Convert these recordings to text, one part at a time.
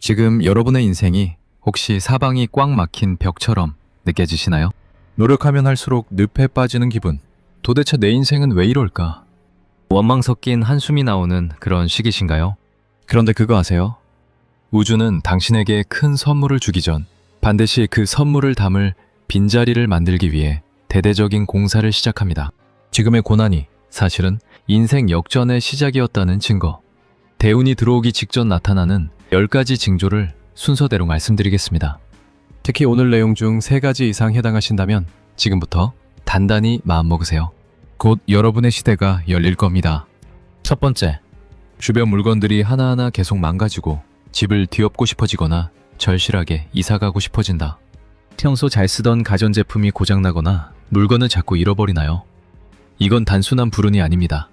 지금 여러분의 인생이 혹시 사방이 꽉 막힌 벽처럼 느껴지시나요? 노력하면 할수록 늪에 빠지는 기분. 도대체 내 인생은 왜 이럴까? 원망 섞인 한숨이 나오는 그런 시기신가요? 그런데 그거 아세요? 우주는 당신에게 큰 선물을 주기 전 반드시 그 선물을 담을 빈자리를 만들기 위해 대대적인 공사를 시작합니다. 지금의 고난이 사실은 인생 역전의 시작이었다는 증거. 대운이 들어오기 직전 나타나는 10가지 징조를 순서대로 말씀드리겠습니다. 특히 오늘 내용 중 3가지 이상 해당하신다면 지금부터 단단히 마음먹으세요. 곧 여러분의 시대가 열릴 겁니다. 첫 번째, 주변 물건들이 하나하나 계속 망가지고 집을 뒤엎고 싶어지거나 절실하게 이사가고 싶어진다. 평소 잘 쓰던 가전제품이 고장나거나 물건을 자꾸 잃어버리나요? 이건 단순한 불운이 아닙니다.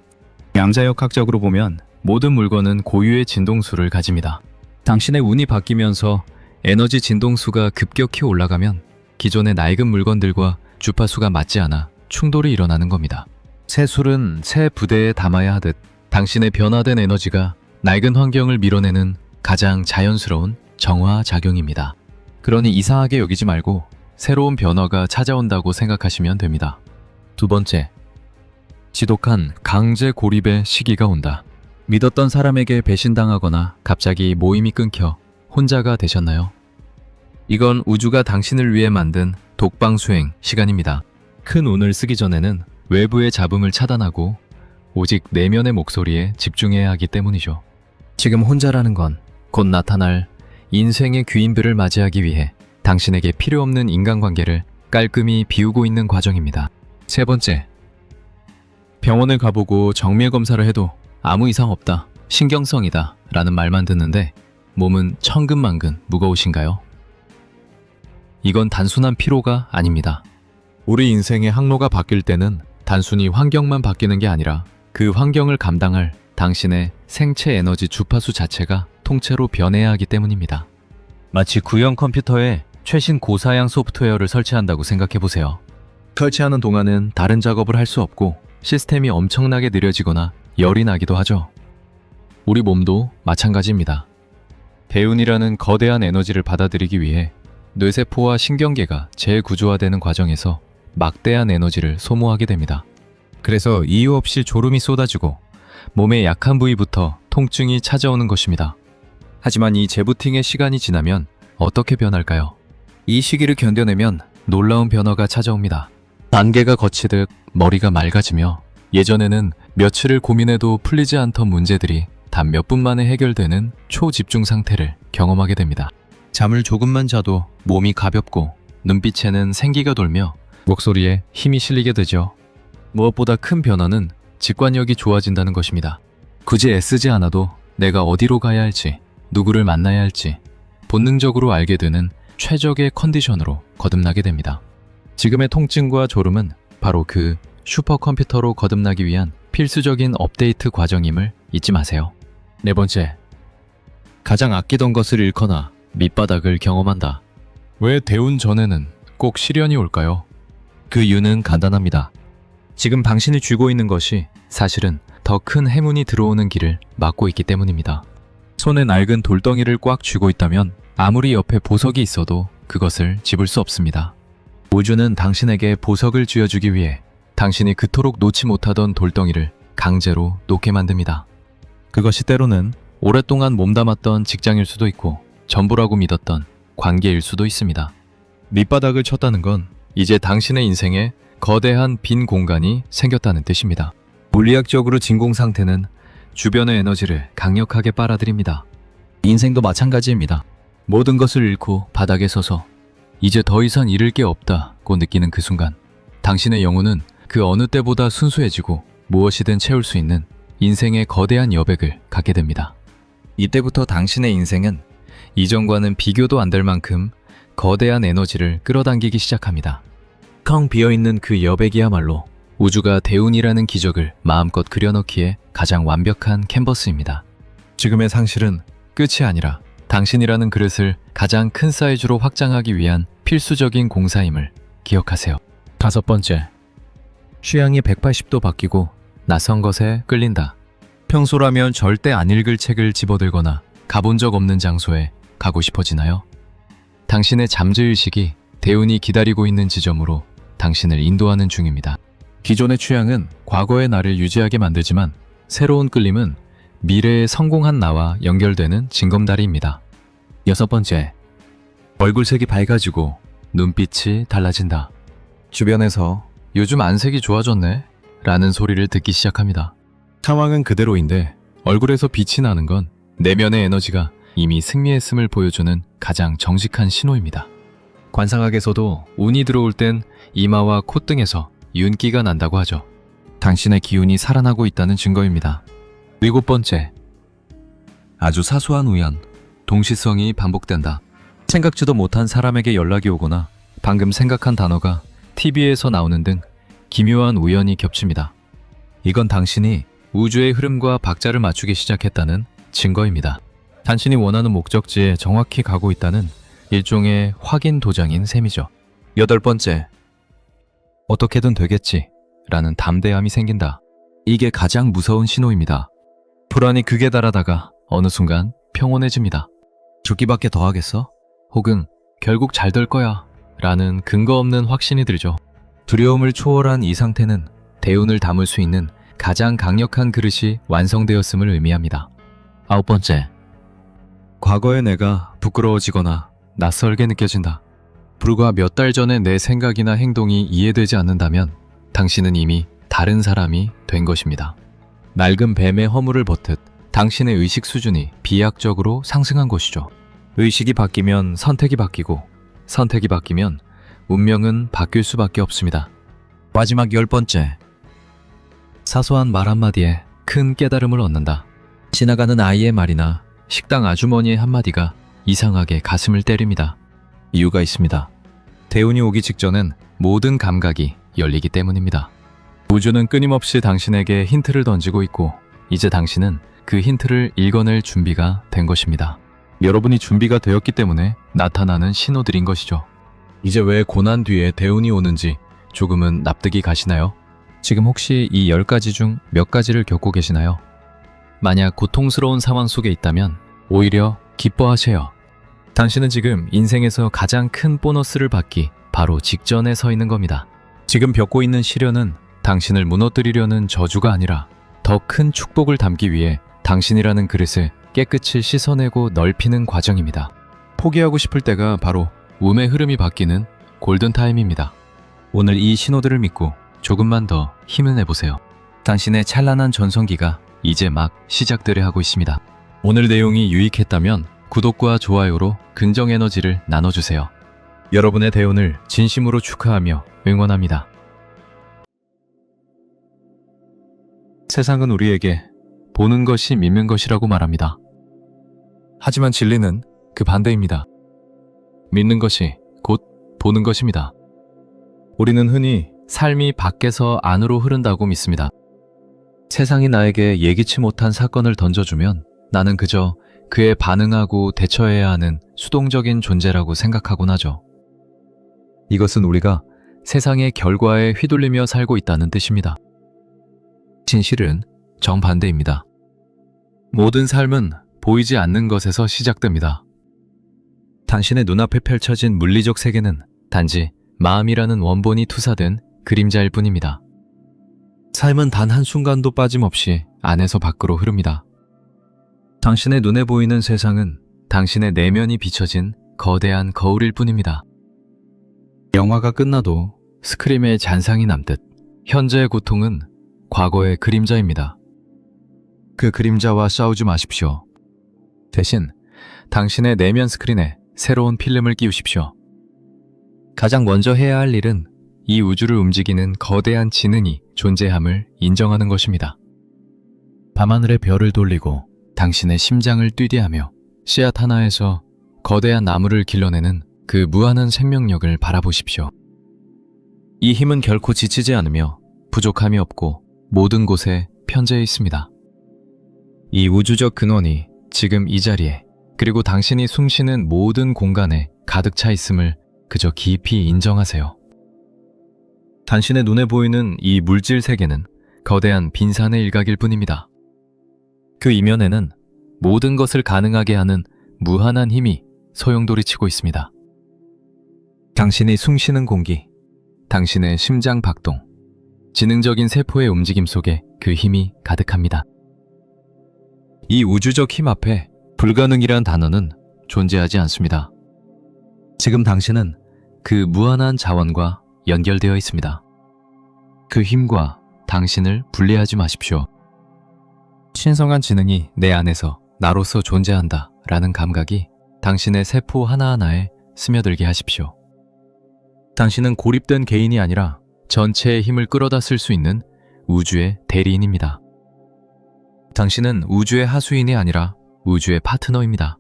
양자역학적으로 보면 모든 물건은 고유의 진동수를 가집니다. 당신의 운이 바뀌면서 에너지 진동수가 급격히 올라가면 기존의 낡은 물건들과 주파수가 맞지 않아 충돌이 일어나는 겁니다. 새 술은 새 부대에 담아야 하듯 당신의 변화된 에너지가 낡은 환경을 밀어내는 가장 자연스러운 정화작용입니다. 그러니 이상하게 여기지 말고 새로운 변화가 찾아온다고 생각하시면 됩니다. 두 번째, 지독한 강제 고립의 시기가 온다. 믿었던 사람에게 배신당하거나 갑자기 모임이 끊겨 혼자가 되셨나요? 이건 우주가 당신을 위해 만든 독방수행 시간입니다. 큰 운을 쓰기 전에는 외부의 잡음을 차단하고 오직 내면의 목소리에 집중해야 하기 때문이죠. 지금 혼자라는 건 곧 나타날 인생의 귀인들을 맞이하기 위해 당신에게 필요 없는 인간관계를 깔끔히 비우고 있는 과정입니다. 세 번째, 병원을 가보고 정밀 검사를 해도 아무 이상 없다, 신경성이다 라는 말만 듣는데 몸은 천근만근 무거우신가요? 이건 단순한 피로가 아닙니다. 우리 인생의 항로가 바뀔 때는 단순히 환경만 바뀌는 게 아니라 그 환경을 감당할 당신의 생체 에너지 주파수 자체가 통째로 변해야 하기 때문입니다. 마치 구형 컴퓨터에 최신 고사양 소프트웨어를 설치한다고 생각해보세요. 설치하는 동안은 다른 작업을 할 수 없고 시스템이 엄청나게 느려지거나 열이 나기도 하죠. 우리 몸도 마찬가지입니다. 대운이라는 거대한 에너지를 받아들이기 위해 뇌세포와 신경계가 재구조화되는 과정에서 막대한 에너지를 소모하게 됩니다. 그래서 이유 없이 졸음이 쏟아지고 몸의 약한 부위부터 통증이 찾아오는 것입니다. 하지만 이 재부팅의 시간이 지나면 어떻게 변할까요? 이 시기를 견뎌내면 놀라운 변화가 찾아옵니다. 단계가 거치듯 머리가 맑아지며 예전에는 며칠을 고민해도 풀리지 않던 문제들이 단 몇 분 만에 해결되는 초집중 상태를 경험하게 됩니다. 잠을 조금만 자도 몸이 가볍고 눈빛에는 생기가 돌며 목소리에 힘이 실리게 되죠. 무엇보다 큰 변화는 직관력이 좋아진다는 것입니다. 굳이 애쓰지 않아도 내가 어디로 가야 할지, 누구를 만나야 할지 본능적으로 알게 되는 최적의 컨디션으로 거듭나게 됩니다. 지금의 통증과 졸음은 바로 그 슈퍼컴퓨터로 거듭나기 위한 필수적인 업데이트 과정임을 잊지 마세요. 네 번째, 가장 아끼던 것을 잃거나 밑바닥을 경험한다. 왜 대운 전에는 꼭 시련이 올까요? 그 이유는 간단합니다. 지금 당신이 쥐고 있는 것이 사실은 더 큰 행운이 들어오는 길을 막고 있기 때문입니다. 손에 낡은 돌덩이를 꽉 쥐고 있다면 아무리 옆에 보석이 있어도 그것을 집을 수 없습니다. 우주는 당신에게 보석을 쥐어주기 위해 당신이 그토록 놓지 못하던 돌덩이를 강제로 놓게 만듭니다. 그것이 때로는 오랫동안 몸담았던 직장일 수도 있고 전부라고 믿었던 관계일 수도 있습니다. 밑바닥을 쳤다는 건 이제 당신의 인생에 거대한 빈 공간이 생겼다는 뜻입니다. 물리학적으로 진공 상태는 주변의 에너지를 강력하게 빨아들입니다. 인생도 마찬가지입니다. 모든 것을 잃고 바닥에 서서 이제 더 이상 잃을 게 없다고 느끼는 그 순간 당신의 영혼은 그 어느 때보다 순수해지고 무엇이든 채울 수 있는 인생의 거대한 여백을 갖게 됩니다. 이때부터 당신의 인생은 이전과는 비교도 안 될 만큼 거대한 에너지를 끌어당기기 시작합니다. 텅 비어있는 그 여백이야말로 우주가 대운이라는 기적을 마음껏 그려넣기에 가장 완벽한 캔버스입니다. 지금의 상실은 끝이 아니라 당신이라는 그릇을 가장 큰 사이즈로 확장하기 위한 필수적인 공사임을 기억하세요. 다섯 번째, 취향이 180도 바뀌고 낯선 것에 끌린다. 평소라면 절대 안 읽을 책을 집어들거나 가본 적 없는 장소에 가고 싶어지나요? 당신의 잠재의식이 대운이 기다리고 있는 지점으로 당신을 인도하는 중입니다. 기존의 취향은 과거의 나를 유지하게 만들지만 새로운 끌림은 미래에 성공한 나와 연결되는 징검다리입니다. 6번째, 얼굴색이 밝아지고 눈빛이 달라진다. 주변에서 요즘 안색이 좋아졌네 라는 소리를 듣기 시작합니다. 상황은 그대로인데 얼굴에서 빛이 나는 건 내면의 에너지가 이미 승리했음을 보여주는 가장 정직한 신호입니다. 관상학에서도 운이 들어올 땐 이마와 콧등에서 윤기가 난다고 하죠. 당신의 기운이 살아나고 있다는 증거입니다. 7번째, 아주 사소한 우연, 동시성이 반복된다. 생각지도 못한 사람에게 연락이 오거나 방금 생각한 단어가 TV에서 나오는 등 기묘한 우연이 겹칩니다. 이건 당신이 우주의 흐름과 박자를 맞추기 시작했다는 증거입니다. 당신이 원하는 목적지에 정확히 가고 있다는 일종의 확인 도장인 셈이죠. 8번째, 어떻게든 되겠지 라는 담대함이 생긴다. 이게 가장 무서운 신호입니다. 불안이 극에 달하다가 어느 순간 평온해집니다. 죽기밖에 더 하겠어? 혹은 결국 잘 될 거야 라는 근거 없는 확신이 들죠. 두려움을 초월한 이 상태는 대운을 담을 수 있는 가장 강력한 그릇이 완성되었음을 의미합니다. 9번째, 과거의 내가 부끄러워지거나 낯설게 느껴진다. 불과 몇 달 전의 내 생각이나 행동이 이해되지 않는다면 당신은 이미 다른 사람이 된 것입니다. 낡은 뱀의 허물을 벗듯 당신의 의식 수준이 비약적으로 상승한 것이죠. 의식이 바뀌면 선택이 바뀌고 선택이 바뀌면 운명은 바뀔 수밖에 없습니다. 마지막 10번째, 사소한 말 한마디에 큰 깨달음을 얻는다. 지나가는 아이의 말이나 식당 아주머니의 한마디가 이상하게 가슴을 때립니다. 이유가 있습니다. 대운이 오기 직전엔 모든 감각이 열리기 때문입니다. 우주는 끊임없이 당신에게 힌트를 던지고 있고 이제 당신은 그 힌트를 읽어낼 준비가 된 것입니다. 여러분이 준비가 되었기 때문에 나타나는 신호들인 것이죠. 이제 왜 고난 뒤에 대운이 오는지 조금은 납득이 가시나요? 지금 혹시 이 10가지 중 몇 가지를 겪고 계시나요? 만약 고통스러운 상황 속에 있다면 오히려 기뻐하세요. 당신은 지금 인생에서 가장 큰 보너스를 받기 바로 직전에 서 있는 겁니다. 지금 겪고 있는 시련은 당신을 무너뜨리려는 저주가 아니라 더 큰 축복을 담기 위해 당신이라는 그릇을 깨끗이 씻어내고 넓히는 과정입니다. 포기하고 싶을 때가 바로 운의 흐름이 바뀌는 골든타임입니다. 오늘 이 신호들을 믿고 조금만 더 힘을 내보세요. 당신의 찬란한 전성기가 이제 막 시작되려 하고 있습니다. 오늘 내용이 유익했다면 구독과 좋아요로 긍정 에너지를 나눠주세요. 여러분의 대운을 진심으로 축하하며 응원합니다. 세상은 우리에게 보는 것이 믿는 것이라고 말합니다. 하지만 진리는 그 반대입니다. 믿는 것이 곧 보는 것입니다. 우리는 흔히 삶이 밖에서 안으로 흐른다고 믿습니다. 세상이 나에게 예기치 못한 사건을 던져주면 나는 그저 그에 반응하고 대처해야 하는 수동적인 존재라고 생각하곤 하죠. 이것은 우리가 세상의 결과에 휘둘리며 살고 있다는 뜻입니다. 진실은 정반대입니다. 모든 삶은 보이지 않는 것에서 시작됩니다. 당신의 눈앞에 펼쳐진 물리적 세계는 단지 마음이라는 원본이 투사된 그림자일 뿐입니다. 삶은 단 한순간도 빠짐없이 안에서 밖으로 흐릅니다. 당신의 눈에 보이는 세상은 당신의 내면이 비춰진 거대한 거울일 뿐입니다. 영화가 끝나도 스크림의 잔상이 남듯 현재의 고통은 과거의 그림자입니다. 그 그림자와 싸우지 마십시오. 대신 당신의 내면 스크린에 새로운 필름을 끼우십시오. 가장 먼저 해야 할 일은 이 우주를 움직이는 거대한 지능이 존재함을 인정하는 것입니다. 밤하늘의 별을 돌리고 당신의 심장을 뛰게 하며 씨앗 하나에서 거대한 나무를 길러내는 그 무한한 생명력을 바라보십시오. 이 힘은 결코 지치지 않으며 부족함이 없고 모든 곳에 편재해 있습니다. 이 우주적 근원이 지금 이 자리에 그리고 당신이 숨쉬는 모든 공간에 가득 차 있음을 그저 깊이 인정하세요. 당신의 눈에 보이는 이 물질 세계는 거대한 빈산의 일각일 뿐입니다. 그 이면에는 모든 것을 가능하게 하는 무한한 힘이 소용돌이치고 있습니다. 당신이 숨쉬는 공기, 당신의 심장 박동, 지능적인 세포의 움직임 속에 그 힘이 가득합니다. 이 우주적 힘 앞에 불가능이란 단어는 존재하지 않습니다. 지금 당신은 그 무한한 자원과 연결되어 있습니다. 그 힘과 당신을 분리하지 마십시오. 신성한 지능이 내 안에서 나로서 존재한다 라는 감각이 당신의 세포 하나하나에 스며들게 하십시오. 당신은 고립된 개인이 아니라 전체의 힘을 끌어다 쓸 수 있는 우주의 대리인입니다. 당신은 우주의 하수인이 아니라 우주의 파트너입니다.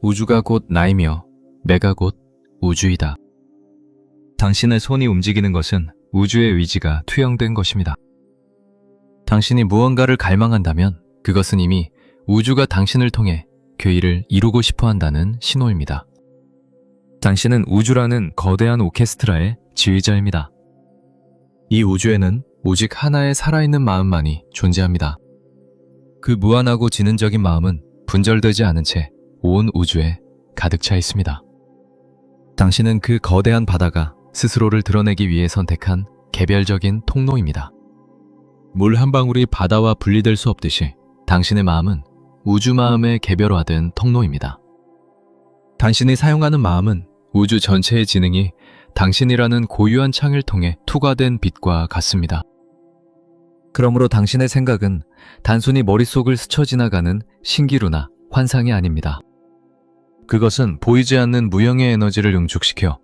우주가 곧 나이며 내가 곧 우주이다. 당신의 손이 움직이는 것은 우주의 의지가 투영된 것입니다. 당신이 무언가를 갈망한다면 그것은 이미 우주가 당신을 통해 그 일을 이루고 싶어 한다는 신호입니다. 당신은 우주라는 거대한 오케스트라의 지휘자입니다. 이 우주에는 오직 하나의 살아있는 마음만이 존재합니다. 그 무한하고 지능적인 마음은 분절되지 않은 채 온 우주에 가득 차 있습니다. 당신은 그 거대한 바다가 스스로를 드러내기 위해 선택한 개별적인 통로입니다. 물 한 방울이 바다와 분리될 수 없듯이 당신의 마음은 우주 마음의 개별화된 통로입니다. 당신이 사용하는 마음은 우주 전체의 지능이 당신이라는 고유한 창을 통해 투과된 빛과 같습니다. 그러므로 당신의 생각은 단순히 머릿속을 스쳐 지나가는 신기루나 환상이 아닙니다. 그것은 보이지 않는 무형의 에너지를 응축시켜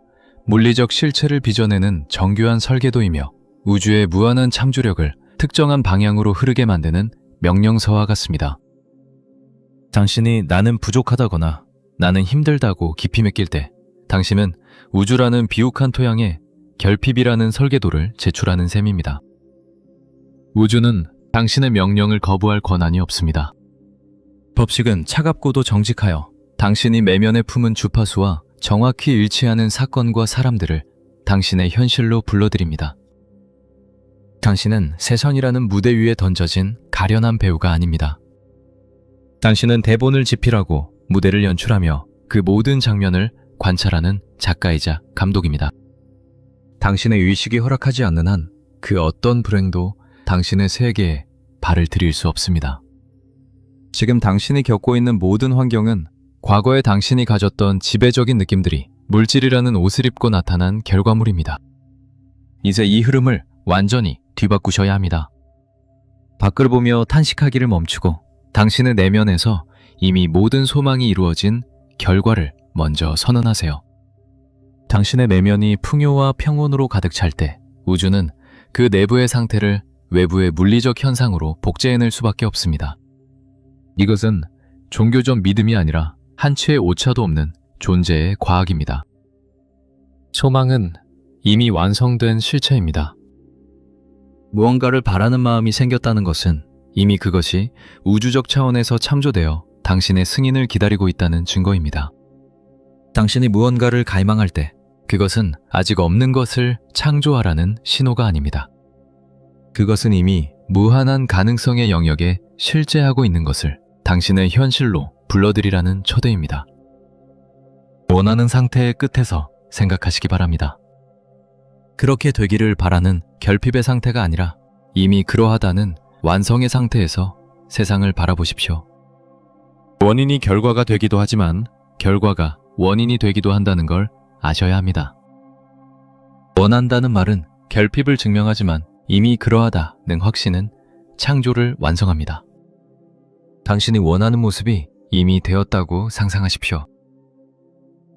물리적 실체를 빚어내는 정교한 설계도이며 우주의 무한한 창조력을 특정한 방향으로 흐르게 만드는 명령서와 같습니다. 당신이 나는 부족하다거나 나는 힘들다고 깊이 느낄 때 당신은 우주라는 비옥한 토양에 결핍이라는 설계도를 제출하는 셈입니다. 우주는 당신의 명령을 거부할 권한이 없습니다. 법칙은 차갑고도 정직하여 당신이 내면에 품은 주파수와 정확히 일치하는 사건과 사람들을 당신의 현실로 불러들입니다. 당신은 세상이라는 무대 위에 던져진 가련한 배우가 아닙니다. 당신은 대본을 집필하고 무대를 연출하며 그 모든 장면을 관찰하는 작가이자 감독입니다. 당신의 의식이 허락하지 않는 한 그 어떤 불행도 당신의 세계에 발을 들일 수 없습니다. 지금 당신이 겪고 있는 모든 환경은 과거에 당신이 가졌던 지배적인 느낌들이 물질이라는 옷을 입고 나타난 결과물입니다. 이제 이 흐름을 완전히 뒤바꾸셔야 합니다. 밖을 보며 탄식하기를 멈추고 당신의 내면에서 이미 모든 소망이 이루어진 결과를 먼저 선언하세요. 당신의 내면이 풍요와 평온으로 가득 찰 때 우주는 그 내부의 상태를 외부의 물리적 현상으로 복제해낼 수밖에 없습니다. 이것은 종교적 믿음이 아니라 한치의 오차도 없는 존재의 과학입니다. 소망은 이미 완성된 실체입니다. 무언가를 바라는 마음이 생겼다는 것은 이미 그것이 우주적 차원에서 창조되어 당신의 승인을 기다리고 있다는 증거입니다. 당신이 무언가를 갈망할 때 그것은 아직 없는 것을 창조하라는 신호가 아닙니다. 그것은 이미 무한한 가능성의 영역에 실제하고 있는 것을 당신의 현실로 불러들이라는 초대입니다. 원하는 상태의 끝에서 생각하시기 바랍니다. 그렇게 되기를 바라는 결핍의 상태가 아니라 이미 그러하다는 완성의 상태에서 세상을 바라보십시오. 원인이 결과가 되기도 하지만 결과가 원인이 되기도 한다는 걸 아셔야 합니다. 원한다는 말은 결핍을 증명하지만 이미 그러하다는 확신은 창조를 완성합니다. 당신이 원하는 모습이 이미 되었다고 상상하십시오.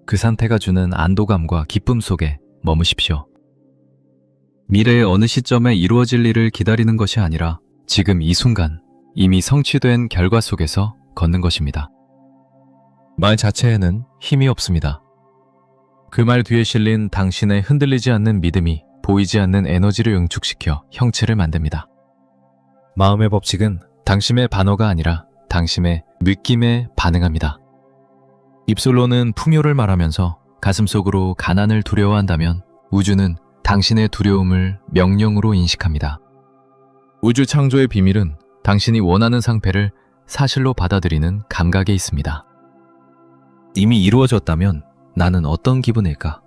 그 상태가 주는 안도감과 기쁨 속에 머무십시오. 미래의 어느 시점에 이루어질 일을 기다리는 것이 아니라 지금 이 순간 이미 성취된 결과 속에서 걷는 것입니다. 말 자체에는 힘이 없습니다. 그 말 뒤에 실린 당신의 흔들리지 않는 믿음이 보이지 않는 에너지를 응축시켜 형체를 만듭니다. 마음의 법칙은 당신의 반어가 아니라 당신의 느낌에 반응합니다. 입술로는 풍요를 말하면서 가슴속으로 가난을 두려워한다면 우주는 당신의 두려움을 명령으로 인식합니다. 우주 창조의 비밀은 당신이 원하는 상태를 사실로 받아들이는 감각에 있습니다. 이미 이루어졌다면 나는 어떤 기분일까?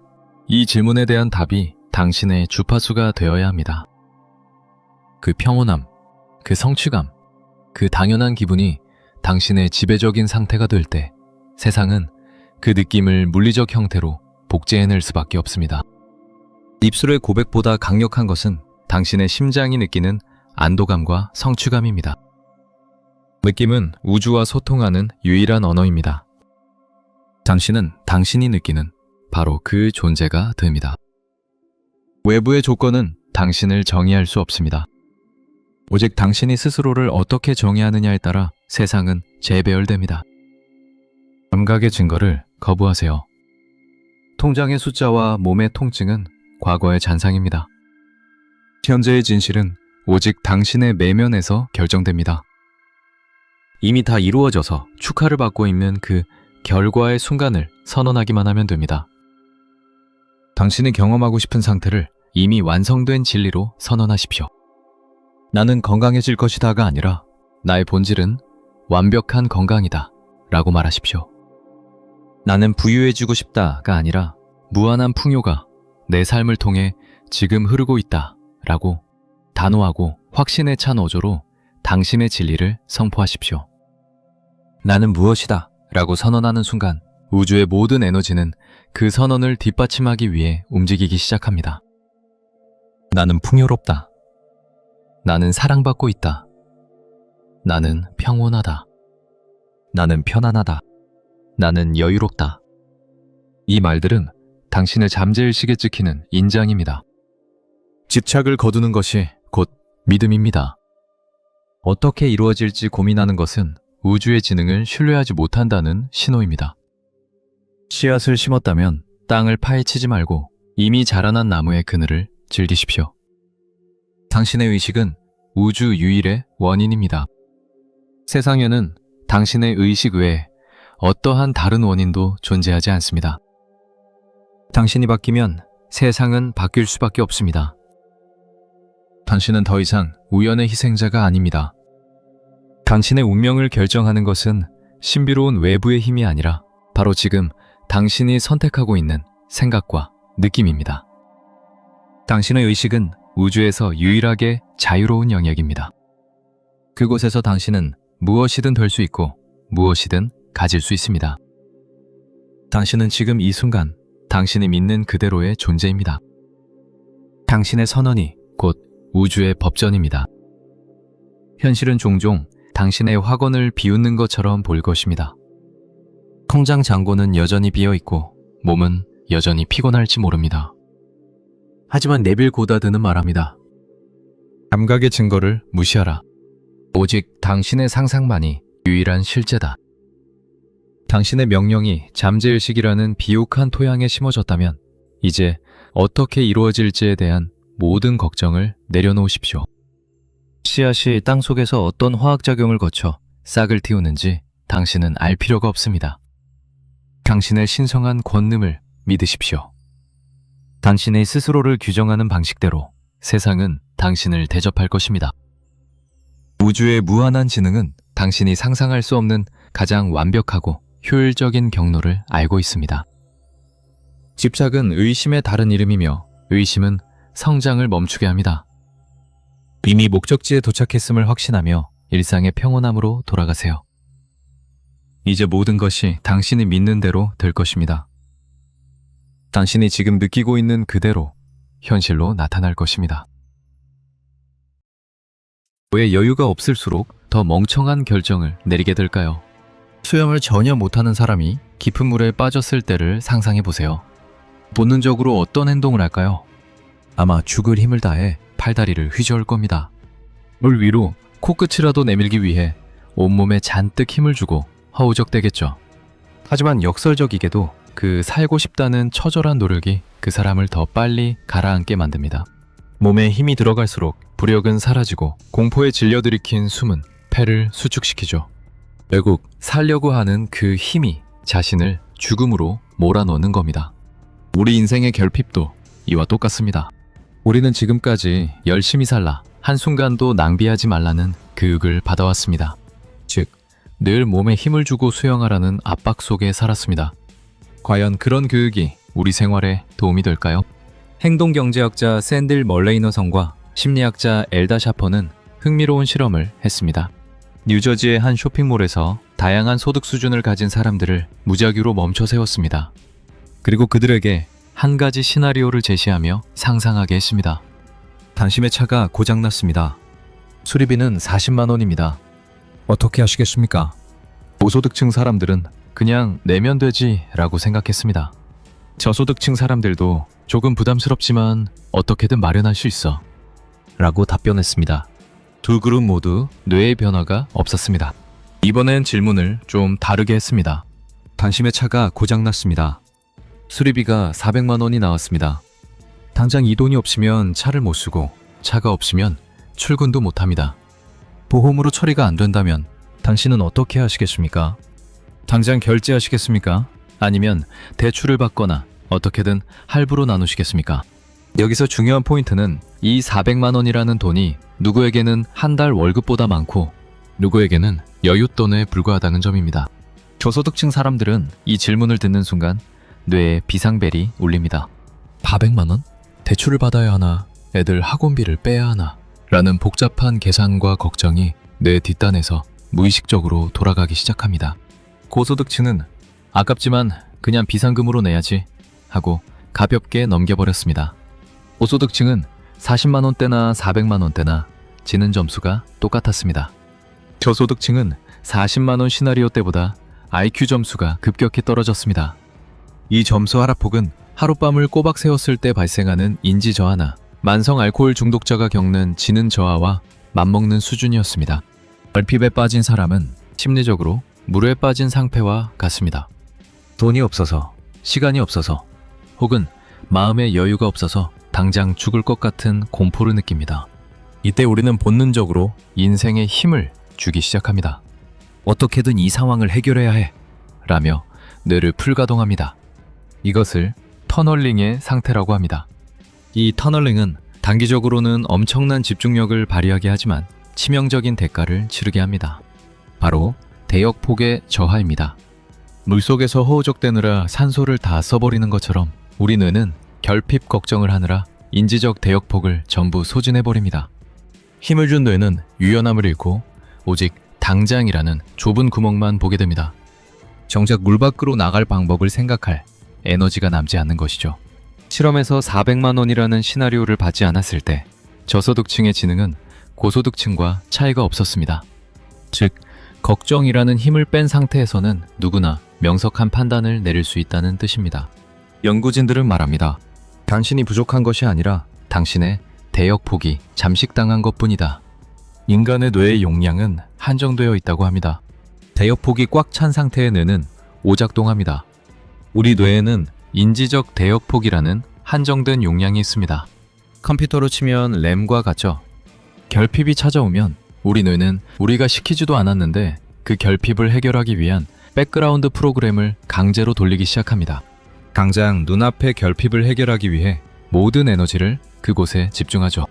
이 질문에 대한 답이 당신의 주파수가 되어야 합니다. 그 평온함, 그 성취감, 그 당연한 기분이 당신의 지배적인 상태가 될 때 세상은 그 느낌을 물리적 형태로 복제해낼 수밖에 없습니다. 입술의 고백보다 강력한 것은 당신의 심장이 느끼는 안도감과 성취감입니다. 느낌은 우주와 소통하는 유일한 언어입니다. 당신은 당신이 느끼는 바로 그 존재가 됩니다. 외부의 조건은 당신을 정의할 수 없습니다. 오직 당신이 스스로를 어떻게 정의하느냐에 따라 세상은 재배열됩니다. 감각의 증거를 거부하세요. 통장의 숫자와 몸의 통증은 과거의 잔상입니다. 현재의 진실은 오직 당신의 내면에서 결정됩니다. 이미 다 이루어져서 축하를 받고 있는 그 결과의 순간을 선언하기만 하면 됩니다. 당신이 경험하고 싶은 상태를 이미 완성된 진리로 선언하십시오. 나는 건강해질 것이다가 아니라 나의 본질은 완벽한 건강이다 라고 말하십시오. 나는 부유해지고 싶다가 아니라 무한한 풍요가 내 삶을 통해 지금 흐르고 있다 라고 단호하고 확신에 찬 어조로 당신의 진리를 선포하십시오. 나는 무엇이다 라고 선언하는 순간 우주의 모든 에너지는 그 선언을 뒷받침하기 위해 움직이기 시작합니다. 나는 풍요롭다. 나는 사랑받고 있다. 나는 평온하다. 나는 편안하다. 나는 여유롭다. 이 말들은 당신의 잠재의식에 찍히는 인장입니다. 집착을 거두는 것이 곧 믿음입니다. 어떻게 이루어질지 고민하는 것은 우주의 지능을 신뢰하지 못한다는 신호입니다. 씨앗을 심었다면 땅을 파헤치지 말고 이미 자라난 나무의 그늘을 즐기십시오. 당신의 의식은 우주 유일의 원인입니다. 세상에는 당신의 의식 외에 어떠한 다른 원인도 존재하지 않습니다. 당신이 바뀌면 세상은 바뀔 수밖에 없습니다. 당신은 더 이상 우연의 희생자가 아닙니다. 당신의 운명을 결정하는 것은 신비로운 외부의 힘이 아니라 바로 지금 당신이 선택하고 있는 생각과 느낌입니다. 당신의 의식은 우주에서 유일하게 자유로운 영역입니다. 그곳에서 당신은 무엇이든 될 수 있고 무엇이든 가질 수 있습니다. 당신은 지금 이 순간 당신이 믿는 그대로의 존재입니다. 당신의 선언이 곧 우주의 법전입니다. 현실은 종종 당신의 확언을 비웃는 것처럼 보일 것입니다. 통장 잔고는 여전히 비어있고 몸은 여전히 피곤할지 모릅니다. 하지만 네빌 고다드는 말합니다. 감각의 증거를 무시하라. 오직 당신의 상상만이 유일한 실제다. 당신의 명령이 잠재의식이라는 비옥한 토양에 심어졌다면 이제 어떻게 이루어질지에 대한 모든 걱정을 내려놓으십시오. 씨앗이 땅속에서 어떤 화학작용을 거쳐 싹을 틔우는지 당신은 알 필요가 없습니다. 당신의 신성한 권능을 믿으십시오. 당신의 스스로를 규정하는 방식대로 세상은 당신을 대접할 것입니다. 우주의 무한한 지능은 당신이 상상할 수 없는 가장 완벽하고 효율적인 경로를 알고 있습니다. 집착은 의심의 다른 이름이며 의심은 성장을 멈추게 합니다. 이미 목적지에 도착했음을 확신하며 일상의 평온함으로 돌아가세요. 이제 모든 것이 당신이 믿는 대로 될 것입니다. 당신이 지금 느끼고 있는 그대로 현실로 나타날 것입니다. 왜 여유가 없을수록 더 멍청한 결정을 내리게 될까요? 수영을 전혀 못하는 사람이 깊은 물에 빠졌을 때를 상상해 보세요. 본능적으로 어떤 행동을 할까요? 아마 죽을 힘을 다해 팔다리를 휘저을 겁니다. 물 위로 코끝이라도 내밀기 위해 온몸에 잔뜩 힘을 주고 허우적대겠죠. 하지만 역설적이게도 그 살고 싶다는 처절한 노력이 그 사람을 더 빨리 가라앉게 만듭니다. 몸에 힘이 들어갈수록 부력은 사라지고 공포에 질려들이킨 숨은 폐를 수축시키죠. 결국 살려고 하는 그 힘이 자신을 죽음으로 몰아넣는 겁니다. 우리 인생의 결핍도 이와 똑같습니다. 우리는 지금까지 열심히 살라 한순간도 낭비하지 말라는 교육을 받아왔습니다. 즉, 늘 몸에 힘을 주고 수영하라는 압박 속에 살았습니다. 과연 그런 교육이 우리 생활에 도움이 될까요? 행동경제학자 샌들 멀레이너성과 심리학자 엘다 샤퍼는 흥미로운 실험을 했습니다. 뉴저지의 한 쇼핑몰에서 다양한 소득 수준을 가진 사람들을 무작위로 멈춰 세웠습니다. 그리고 그들에게 한 가지 시나리오를 제시하며 상상하게 했습니다. 당신의 차가 고장났습니다. 수리비는 40만 원입니다. 어떻게 하시겠습니까? 고소득층 사람들은 그냥 내면 되지 라고 생각했습니다. 저소득층 사람들도 조금 부담스럽지만 어떻게든 마련할 수 있어 라고 답변했습니다. 두 그룹 모두 뇌의 변화가 없었습니다. 이번엔 질문을 좀 다르게 했습니다. 당신의 차가 고장났습니다. 수리비가 400만 원이 나왔습니다. 당장 이 돈이 없으면 차를 못 쓰고 차가 없으면 출근도 못 합니다. 보험으로 처리가 안 된다면 당신은 어떻게 하시겠습니까? 당장 결제하시겠습니까? 아니면 대출을 받거나 어떻게든 할부로 나누시겠습니까? 여기서 중요한 포인트는 이 400만 원이라는 돈이 누구에게는 한 달 월급보다 많고 누구에게는 여윳돈에 불과하다는 점입니다. 저소득층 사람들은 이 질문을 듣는 순간 뇌에 비상벨이 울립니다. 400만 원? 대출을 받아야 하나? 애들 학원비를 빼야 하나? 라는 복잡한 계산과 걱정이 뇌 뒷단에서 무의식적으로 돌아가기 시작합니다. 고소득층은 아깝지만 그냥 비상금으로 내야지 하고 가볍게 넘겨버렸습니다. 고소득층은 40만 원대나 400만 원대나 지는 점수가 똑같았습니다. 저소득층은 40만 원 시나리오 때보다 IQ 점수가 급격히 떨어졌습니다. 이 점수 하락폭은 하룻밤을 꼬박 세웠을 때 발생하는 인지 저하나 만성 알코올 중독자가 겪는 지능 저하와 맞먹는 수준이었습니다. 결핍에 빠진 사람은 심리적으로 물에 빠진 상태와 같습니다. 돈이 없어서, 시간이 없어서, 혹은 마음의 여유가 없어서 당장 죽을 것 같은 공포를 느낍니다. 이때 우리는 본능적으로 인생에 힘을 주기 시작합니다. 어떻게든 이 상황을 해결해야 해 라며 뇌를 풀가동합니다. 이것을 터널링의 상태라고 합니다. 이 터널링은 단기적으로는 엄청난 집중력을 발휘하게 하지만 치명적인 대가를 치르게 합니다. 바로 대역폭의 저하입니다. 물속에서 허우적대느라 산소를 다 써버리는 것처럼 우리 뇌는 결핍 걱정을 하느라 인지적 대역폭을 전부 소진해버립니다. 힘을 준 뇌는 유연함을 잃고 오직 당장이라는 좁은 구멍만 보게 됩니다. 정작 물 밖으로 나갈 방법을 생각할 에너지가 남지 않는 것이죠. 실험에서 400만 원이라는 시나리오를 받지 않았을 때 저소득층의 지능은 고소득층과 차이가 없었습니다. 즉, 걱정이라는 힘을 뺀 상태에서는 누구나 명석한 판단을 내릴 수 있다는 뜻입니다. 연구진들은 말합니다. 당신이 부족한 것이 아니라 당신의 대역폭이 잠식당한 것뿐이다. 인간의 뇌의 용량은 한정되어 있다고 합니다. 대역폭이 꽉 찬 상태의 뇌는 오작동합니다. 우리 뇌에는 인지적 대역폭이라는 한정된 용량이 있습니다. 컴퓨터로 치면 램과 같죠. 결핍이 찾아오면 우리 뇌는 우리가 시키지도 않았는데 그 결핍을 해결하기 위한 백그라운드 프로그램을 강제로 돌리기 시작합니다. 당장 눈앞의 결핍을 해결하기 위해 모든 에너지를 그곳에 집중하죠.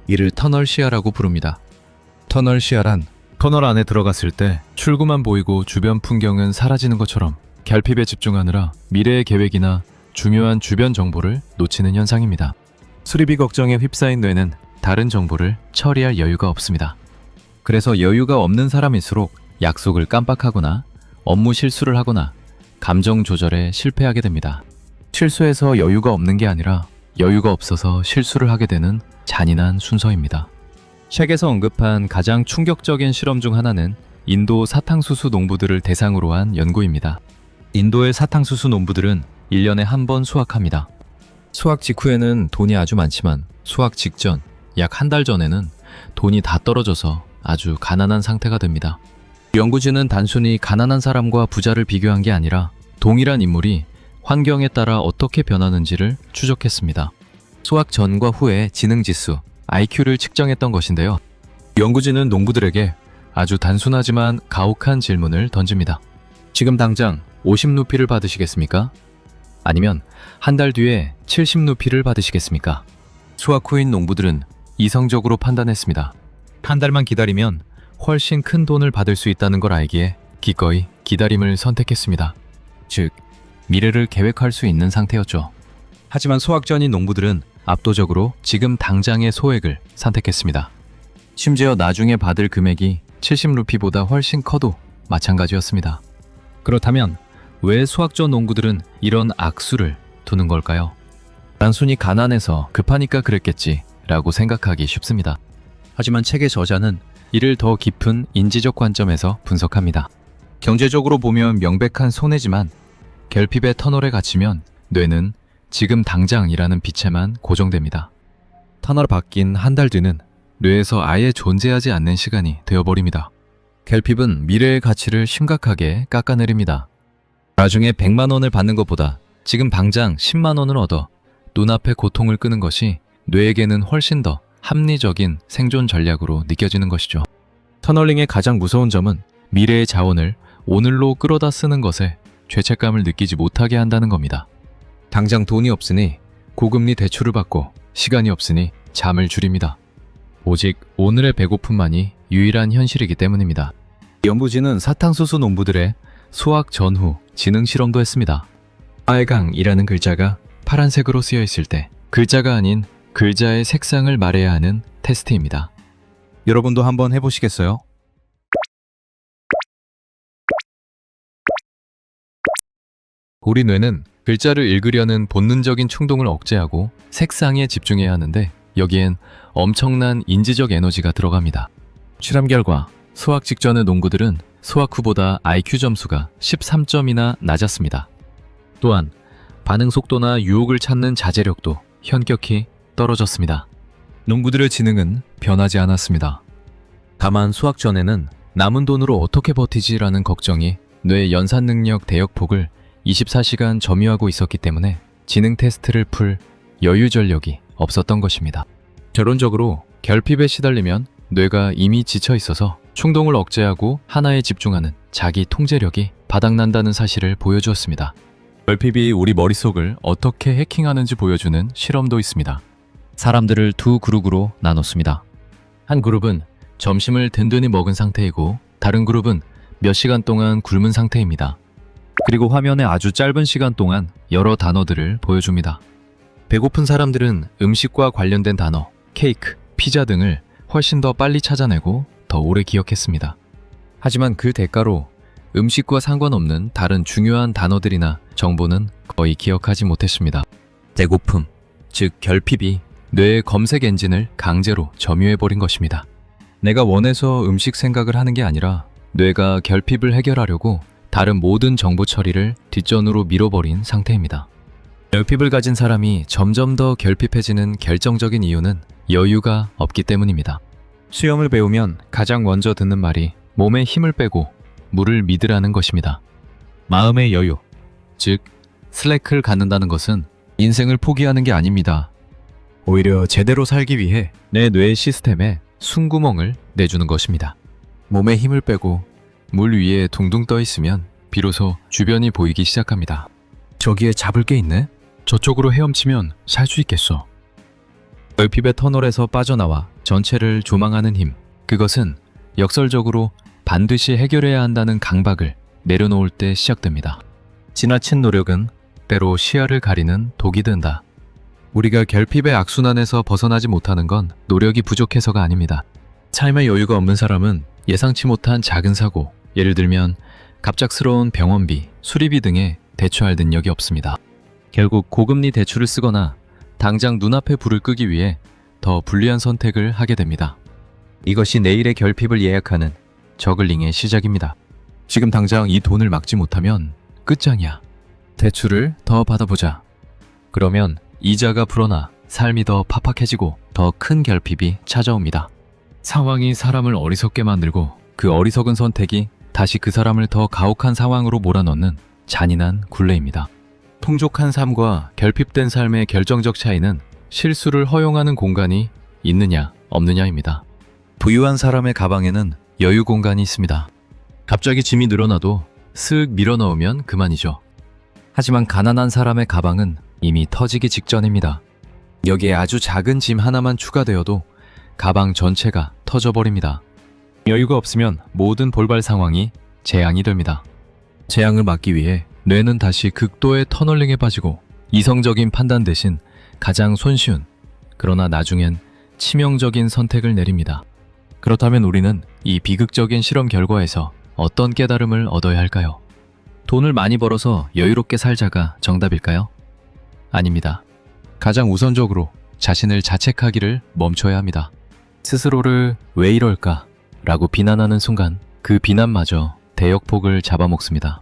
이를 터널 시야라고 부릅니다. 터널 시야란 터널 안에 들어갔을 때 출구만 보이고 주변 풍경은 사라지는 것처럼 결핍에 집중하느라 미래의 계획이나 중요한 주변 정보를 놓치는 현상입니다. 수리비 걱정에 휩싸인 뇌는 다른 정보를 처리할 여유가 없습니다. 그래서 여유가 없는 사람일수록 약속을 깜빡하거나 업무 실수를 하거나 감정 조절에 실패하게 됩니다. 실수해서 여유가 없는 게 아니라 여유가 없어서 실수를 하게 되는 잔인한 순서입니다. 책에서 언급한 가장 충격적인 실험 중 하나는 인도 사탕수수 농부들을 대상으로 한 연구입니다. 인도의 사탕수수 농부들은 1년에 한 번 수확합니다. 수확 직후에는 돈이 아주 많지만 수확 직전, 약 한 달 전에는 돈이 다 떨어져서 아주 가난한 상태가 됩니다. 연구진은 단순히 가난한 사람과 부자를 비교한 게 아니라 동일한 인물이 환경에 따라 어떻게 변하는지를 추적했습니다. 수확 전과 후의 지능지수, IQ를 측정했던 것인데요. 연구진은 농부들에게 아주 단순하지만 가혹한 질문을 던집니다. 지금 당장 50루피를 받으시겠습니까? 아니면 한 달 뒤에 70루피를 받으시겠습니까? 수확 후인 농부들은 이성적으로 판단했습니다. 한 달만 기다리면 훨씬 큰 돈을 받을 수 있다는 걸 알기에 기꺼이 기다림을 선택했습니다. 즉, 미래를 계획할 수 있는 상태였죠. 하지만 소확전인 농부들은 압도적으로 지금 당장의 소액을 선택했습니다. 심지어 나중에 받을 금액이 70루피보다 훨씬 커도 마찬가지였습니다. 그렇다면 왜 소확전 농부들은 이런 악수를 두는 걸까요? 단순히 가난해서 급하니까 그랬겠지 라고 생각하기 쉽습니다. 하지만 책의 저자는 이를 더 깊은 인지적 관점에서 분석합니다. 경제적으로 보면 명백한 손해지만 결핍의 터널에 갇히면 뇌는 지금 당장이라는 빛에만 고정됩니다. 터널 바뀐 한 달 뒤는 뇌에서 아예 존재하지 않는 시간이 되어버립니다. 결핍은 미래의 가치를 심각하게 깎아내립니다. 나중에 100만 원을 받는 것보다 지금 당장 10만 원을 얻어 눈앞의 고통을 끄는 것이 뇌에게는 훨씬 더 합리적인 생존 전략으로 느껴지는 것이죠. 터널링의 가장 무서운 점은 미래의 자원을 오늘로 끌어다 쓰는 것에 죄책감을 느끼지 못하게 한다는 겁니다. 당장 돈이 없으니 고금리 대출을 받고 시간이 없으니 잠을 줄입니다. 오직 오늘의 배고픔만이 유일한 현실이기 때문입니다. 연구진은 사탕수수 농부들의 수확 전후 지능 실험도 했습니다. 빨강이라는 글자가 파란색으로 쓰여 있을 때 글자가 아닌 글자의 색상을 말해야 하는 테스트입니다. 여러분도 한번 해보시겠어요? 우리 뇌는 글자를 읽으려는 본능적인 충동을 억제하고 색상에 집중해야 하는데 여기엔 엄청난 인지적 에너지가 들어갑니다. 실험 결과 수학 직전의 농부들은 수학 후보다 IQ 점수가 13점이나 낮았습니다. 또한 반응 속도나 유혹을 찾는 자제력도 현격히 떨어졌습니다. 농부들의 지능은 변하지 않았습니다. 다만 수학 전에는 남은 돈으로 어떻게 버티지라는 걱정이 뇌 연산 능력 대역폭을 24시간 점유하고 있었기 때문에 지능 테스트를 풀 여유 전력이 없었던 것입니다. 결론적으로 결핍에 시달리면 뇌가 이미 지쳐 있어서 충동을 억제하고 하나에 집중하는 자기 통제력이 바닥난다는 사실을 보여주었습니다. 결핍이 우리 머릿속을 어떻게 해킹하는지 보여주는 실험도 있습니다. 사람들을 두 그룹으로 나눴습니다. 한 그룹은 점심을 든든히 먹은 상태이고 다른 그룹은 몇 시간 동안 굶은 상태입니다. 그리고 화면에 아주 짧은 시간 동안 여러 단어들을 보여줍니다. 배고픈 사람들은 음식과 관련된 단어, 케이크, 피자 등을 훨씬 더 빨리 찾아내고 더 오래 기억했습니다. 하지만 그 대가로 음식과 상관없는 다른 중요한 단어들이나 정보는 거의 기억하지 못했습니다. 배고픔, 즉 결핍이 뇌의 검색 엔진을 강제로 점유해버린 것입니다. 내가 원해서 음식 생각을 하는 게 아니라 뇌가 결핍을 해결하려고 다른 모든 정보 처리를 뒷전으로 밀어버린 상태입니다. 결핍을 가진 사람이 점점 더 결핍해지는 결정적인 이유는 여유가 없기 때문입니다. 수영을 배우면 가장 먼저 듣는 말이 몸에 힘을 빼고 물을 믿으라는 것입니다. 마음의 여유, 즉 슬랙을 갖는다는 것은 인생을 포기하는 게 아닙니다. 오히려 제대로 살기 위해 내 뇌 시스템에 숨구멍을 내주는 것입니다. 몸에 힘을 빼고 물 위에 둥둥 떠 있으면 비로소 주변이 보이기 시작합니다. 저기에 잡을 게 있네? 저쪽으로 헤엄치면 살 수 있겠어. 결핍의 터널에서 빠져나와 전체를 조망하는 힘, 그것은 역설적으로 반드시 해결해야 한다는 강박을 내려놓을 때 시작됩니다. 지나친 노력은 때로 시야를 가리는 독이 된다. 우리가 결핍의 악순환에서 벗어나지 못하는 건 노력이 부족해서가 아닙니다. 삶의 여유가 없는 사람은 예상치 못한 작은 사고, 예를 들면 갑작스러운 병원비, 수리비 등에 대처할 능력이 없습니다. 결국 고금리 대출을 쓰거나 당장 눈앞의 불을 끄기 위해 더 불리한 선택을 하게 됩니다. 이것이 내일의 결핍을 예약하는 저글링의 시작입니다. 지금 당장 이 돈을 막지 못하면 끝장이야. 대출을 더 받아보자. 그러면 이자가 불어나 삶이 더 팍팍해지고 더 큰 결핍이 찾아옵니다. 상황이 사람을 어리석게 만들고 그 어리석은 선택이 다시 그 사람을 더 가혹한 상황으로 몰아넣는 잔인한 굴레입니다. 풍족한 삶과 결핍된 삶의 결정적 차이는 실수를 허용하는 공간이 있느냐 없느냐입니다. 부유한 사람의 가방에는 여유 공간이 있습니다. 갑자기 짐이 늘어나도 쓱 밀어넣으면 그만이죠. 하지만 가난한 사람의 가방은 이미 터지기 직전입니다. 여기에 아주 작은 짐 하나만 추가되어도 가방 전체가 터져버립니다. 여유가 없으면 모든 돌발 상황이 재앙이 됩니다. 재앙을 막기 위해 뇌는 다시 극도의 터널링에 빠지고 이성적인 판단 대신 가장 손쉬운, 그러나 나중엔 치명적인 선택을 내립니다. 그렇다면 우리는 이 비극적인 실험 결과에서 어떤 깨달음을 얻어야 할까요? 돈을 많이 벌어서 여유롭게 살자가 정답일까요? 아닙니다. 가장 우선적으로 자신을 자책하기를 멈춰야 합니다. 스스로를 왜 이럴까? 라고 비난하는 순간 그 비난마저 대역폭을 잡아먹습니다.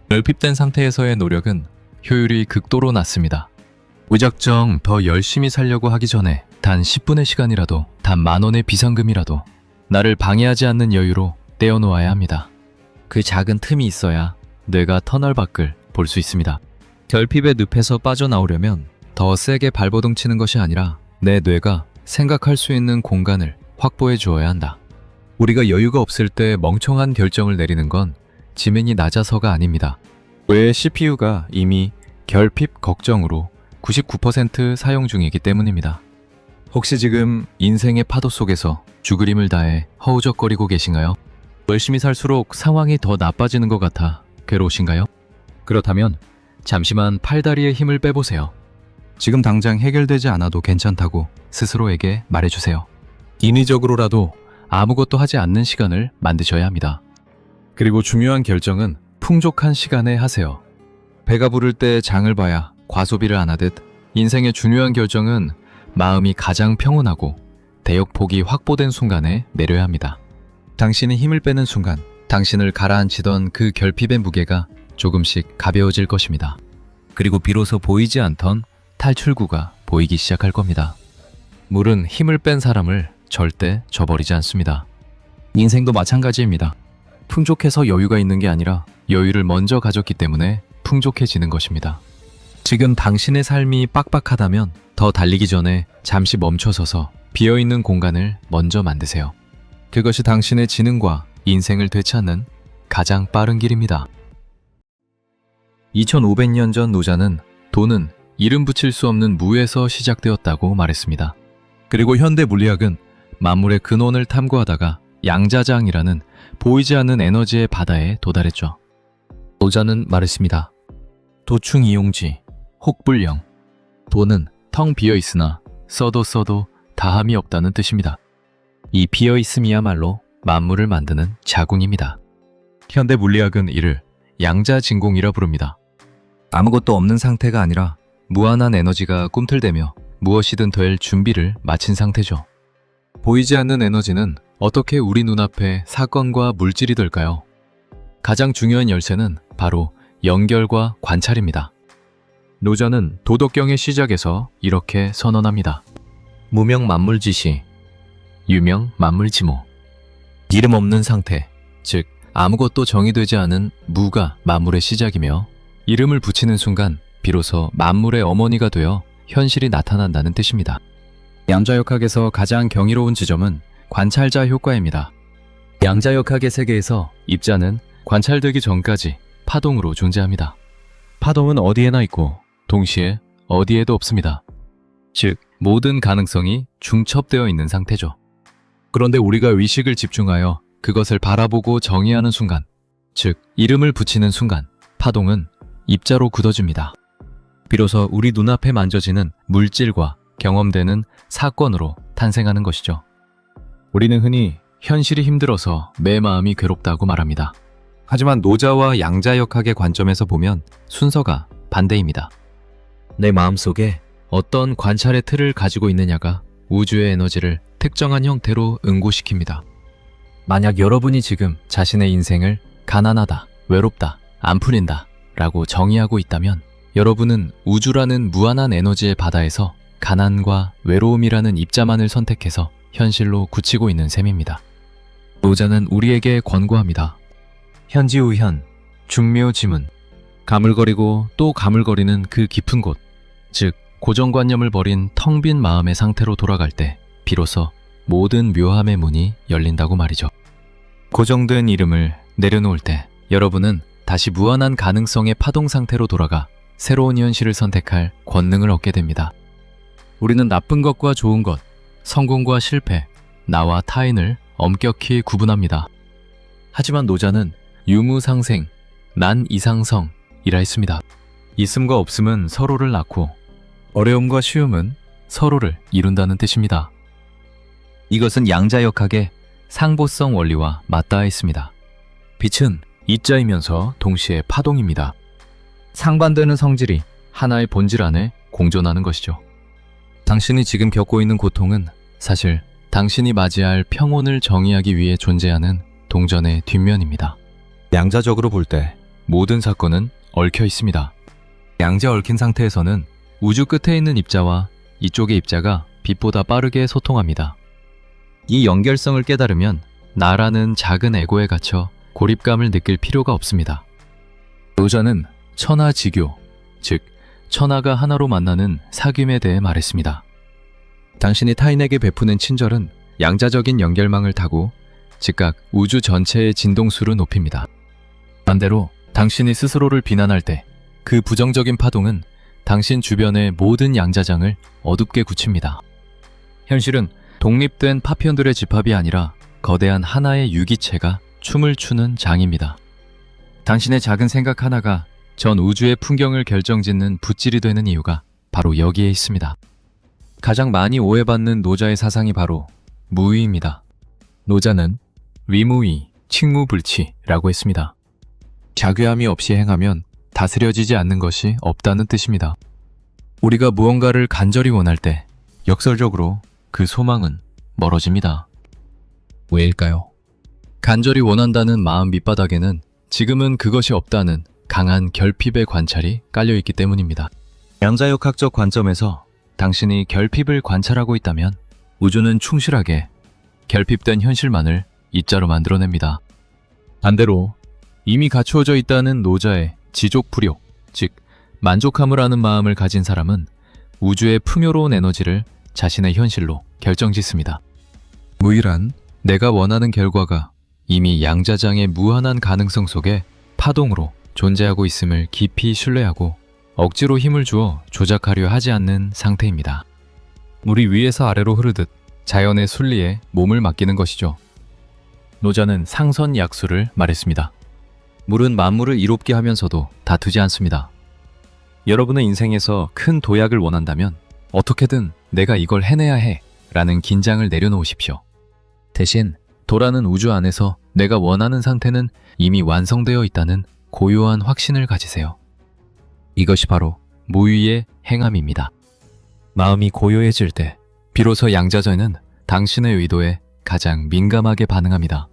결핍된 상태에서의 노력은 효율이 극도로 낮습니다. 무작정 더 열심히 살려고 하기 전에 단 10분의 시간이라도, 단 10,000원의 비상금이라도 나를 방해하지 않는 여유로 떼어놓아야 합니다. 그 작은 틈이 있어야 뇌가 터널 밖을 볼 수 있습니다. 결핍의 늪에서 빠져나오려면 더 세게 발버둥 치는 것이 아니라 내 뇌가 생각할 수 있는 공간을 확보해 주어야 한다. 우리가 여유가 없을 때 멍청한 결정을 내리는 건 지면이 낮아서가 아닙니다. 뇌의 CPU가 이미 결핍 걱정으로 99% 사용 중이기 때문입니다. 혹시 지금 인생의 파도 속에서 죽으림을 다해 허우적거리고 계신가요? 열심히 살수록 상황이 더 나빠지는 것 같아 괴로우신가요? 그렇다면 잠시만 팔다리의 힘을 빼보세요. 지금 당장 해결되지 않아도 괜찮다고 스스로에게 말해주세요. 인위적으로라도 아무것도 하지 않는 시간을 만드셔야 합니다. 그리고 중요한 결정은 풍족한 시간에 하세요. 배가 부를 때 장을 봐야 과소비를 안 하듯 인생의 중요한 결정은 마음이 가장 평온하고 대역폭이 확보된 순간에 내려야 합니다. 당신이 힘을 빼는 순간 당신을 가라앉히던 그 결핍의 무게가 조금씩 가벼워질 것입니다. 그리고 비로소 보이지 않던 탈출구가 보이기 시작할 겁니다. 물은 힘을 뺀 사람을 절대 저버리지 않습니다. 인생도 마찬가지입니다. 풍족해서 여유가 있는 게 아니라 여유를 먼저 가졌기 때문에 풍족해지는 것입니다. 지금 당신의 삶이 빡빡하다면 더 달리기 전에 잠시 멈춰서서 비어있는 공간을 먼저 만드세요. 그것이 당신의 지능과 인생을 되찾는 가장 빠른 길입니다. 2500년 전 노자는 돈은 이름 붙일 수 없는 무에서 시작되었다고 말했습니다. 그리고 현대 물리학은 만물의 근원을 탐구하다가 양자장이라는 보이지 않는 에너지의 바다에 도달했죠. 노자는 말했습니다. 도충이용지, 혹불령. 돈은 텅 비어있으나 써도 다함이 없다는 뜻입니다. 이 비어있음이야말로 만물을 만드는 자궁입니다. 현대 물리학은 이를 양자진공이라 부릅니다. 아무것도 없는 상태가 아니라 무한한 에너지가 꿈틀대며 무엇이든 될 준비를 마친 상태죠. 보이지 않는 에너지는 어떻게 우리 눈앞에 사건과 물질이 될까요? 가장 중요한 열쇠는 바로 연결과 관찰입니다. 노자는 도덕경의 시작에서 이렇게 선언합니다. 무명 만물지시, 유명 만물지모. 이름 없는 상태, 즉 아무것도 정의되지 않은 무가 만물의 시작이며 이름을 붙이는 순간 비로소 만물의 어머니가 되어 현실이 나타난다는 뜻입니다. 양자역학에서 가장 경이로운 지점은 관찰자 효과입니다. 양자역학의 세계에서 입자는 관찰되기 전까지 파동으로 존재합니다. 파동은 어디에나 있고 동시에 어디에도 없습니다. 즉, 모든 가능성이 중첩되어 있는 상태죠. 그런데 우리가 의식을 집중하여 그것을 바라보고 정의하는 순간, 즉 이름을 붙이는 순간 파동은 입자로 굳어집니다. 비로소 우리 눈앞에 만져지는 물질과 경험되는 사건으로 탄생하는 것이죠. 우리는 흔히 현실이 힘들어서 내 마음이 괴롭다고 말합니다. 하지만 노자와 양자역학의 관점에서 보면 순서가 반대입니다. 내 마음속에 어떤 관찰의 틀을 가지고 있느냐가 우주의 에너지를 특정한 형태로 응고시킵니다. 만약 여러분이 지금 자신의 인생을 가난하다, 외롭다, 안 풀린다 라고 정의하고 있다면 여러분은 우주라는 무한한 에너지의 바다에서 가난과 외로움이라는 입자만을 선택해서 현실로 굳히고 있는 셈입니다. 노자는 우리에게 권고합니다. 현지우현, 중묘지문. 가물거리고 또 가물거리는 그 깊은 곳, 즉 고정관념을 버린 텅 빈 마음의 상태로 돌아갈 때 비로소 모든 묘함의 문이 열린다고 말이죠. 고정된 이름을 내려놓을 때 여러분은 다시 무한한 가능성의 파동 상태로 돌아가 새로운 현실을 선택할 권능을 얻게 됩니다. 우리는 나쁜 것과 좋은 것, 성공과 실패, 나와 타인을 엄격히 구분합니다. 하지만 노자는 유무상생, 난이상성이라 했습니다. 있음과 없음은 서로를 낳고 어려움과 쉬움은 서로를 이룬다는 뜻입니다. 이것은 양자역학의 상보성 원리와 맞닿아 있습니다. 빛은 이자이면서 동시에 파동입니다. 상반되는 성질이 하나의 본질 안에 공존하는 것이죠. 당신이 지금 겪고 있는 고통은 사실 당신이 맞이할 평온을 정의하기 위해 존재하는 동전의 뒷면입니다. 양자적으로 볼 때 모든 사건은 얽혀 있습니다. 양자 얽힌 상태에서는 우주 끝에 있는 입자와 이쪽의 입자가 빛보다 빠르게 소통합니다. 이 연결성을 깨달으면 나라는 작은 에고에 갇혀 고립감을 느낄 필요가 없습니다. 노자는 천하지교, 즉 천하가 하나로 만나는 사귐에 대해 말했습니다. 당신이 타인에게 베푸는 친절은 양자적인 연결망을 타고 즉각 우주 전체의 진동수를 높입니다. 반대로 당신이 스스로를 비난할 때 그 부정적인 파동은 당신 주변의 모든 양자장을 어둡게 굳힙니다. 현실은 독립된 파편들의 집합이 아니라 거대한 하나의 유기체가 춤을 추는 장입니다. 당신의 작은 생각 하나가 전 우주의 풍경을 결정짓는 붓질이 되는 이유가 바로 여기에 있습니다. 가장 많이 오해받는 노자의 사상이 바로 무의입니다. 노자는 위무의, 칭무불치라고 했습니다. 자괴함이 없이 행하면 다스려지지 않는 것이 없다는 뜻입니다. 우리가 무언가를 간절히 원할 때 역설적으로 그 소망은 멀어집니다. 왜일까요? 간절히 원한다는 마음 밑바닥에는 지금은 그것이 없다는 강한 결핍의 관찰이 깔려있기 때문입니다. 양자역학적 관점에서 당신이 결핍을 관찰하고 있다면 우주는 충실하게 결핍된 현실만을 입자로 만들어냅니다. 반대로 이미 갖추어져 있다는 노자의 지족불욕, 즉 만족함을 하는 마음을 가진 사람은 우주의 풍요로운 에너지를 자신의 현실로 결정짓습니다. 무의란 내가 원하는 결과가 이미 양자장의 무한한 가능성 속에 파동으로 존재하고 있음을 깊이 신뢰하고 억지로 힘을 주어 조작하려 하지 않는 상태입니다. 물이 위에서 아래로 흐르듯 자연의 순리에 몸을 맡기는 것이죠. 노자는 상선약수를 말했습니다. 물은 만물을 이롭게 하면서도 다투지 않습니다. 여러분의 인생에서 큰 도약을 원한다면 어떻게든 내가 이걸 해내야 해 라는 긴장을 내려놓으십시오. 대신 도라는 우주 안에서 내가 원하는 상태는 이미 완성되어 있다는 고요한 확신을 가지세요. 이것이 바로 무의의 행함입니다. 마음이 고요해질 때 비로소 양자전은 당신의 의도에 가장 민감하게 반응합니다.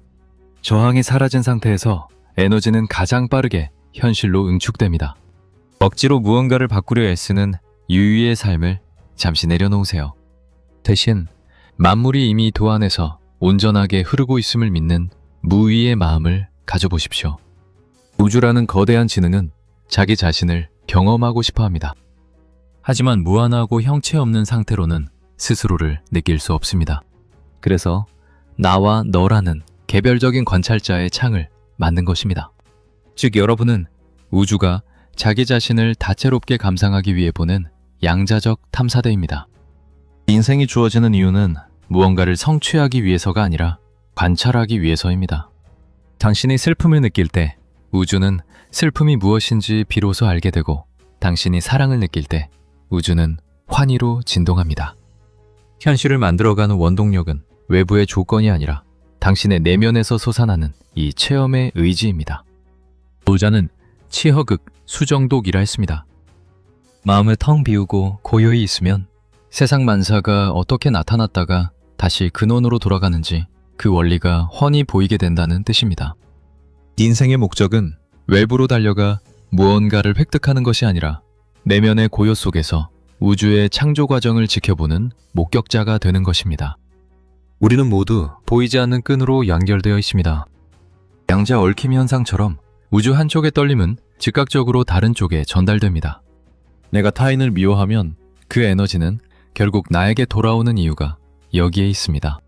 저항이 사라진 상태에서 에너지는 가장 빠르게 현실로 응축됩니다. 억지로 무언가를 바꾸려 애쓰는 유의의 삶을 잠시 내려놓으세요. 대신 만물이 이미 도 안에서 온전하게 흐르고 있음을 믿는 무의의 마음을 가져보십시오. 우주라는 거대한 지능은 자기 자신을 경험하고 싶어 합니다. 하지만 무한하고 형체 없는 상태로는 스스로를 느낄 수 없습니다. 그래서 나와 너라는 개별적인 관찰자의 창을 만든 것입니다. 즉 여러분은 우주가 자기 자신을 다채롭게 감상하기 위해 보는 양자적 탐사대입니다. 인생이 주어지는 이유는 무언가를 성취하기 위해서가 아니라 관찰하기 위해서입니다. 당신이 슬픔을 느낄 때 우주는 슬픔이 무엇인지 비로소 알게 되고 당신이 사랑을 느낄 때 우주는 환희로 진동합니다. 현실을 만들어가는 원동력은 외부의 조건이 아니라 당신의 내면에서 솟아나는 이 체험의 의지입니다. 노자는 치허극, 수정독이라 했습니다. 마음을 텅 비우고 고요히 있으면 세상 만사가 어떻게 나타났다가 다시 근원으로 돌아가는지 그 원리가 훤히 보이게 된다는 뜻입니다. 인생의 목적은 외부로 달려가 무언가를 획득하는 것이 아니라 내면의 고요 속에서 우주의 창조 과정을 지켜보는 목격자가 되는 것입니다. 우리는 모두 보이지 않는 끈으로 연결되어 있습니다. 양자 얽힘 현상처럼 우주 한쪽의 떨림은 즉각적으로 다른 쪽에 전달됩니다. 내가 타인을 미워하면 그 에너지는 결국 나에게 돌아오는 이유가 여기에 있습니다.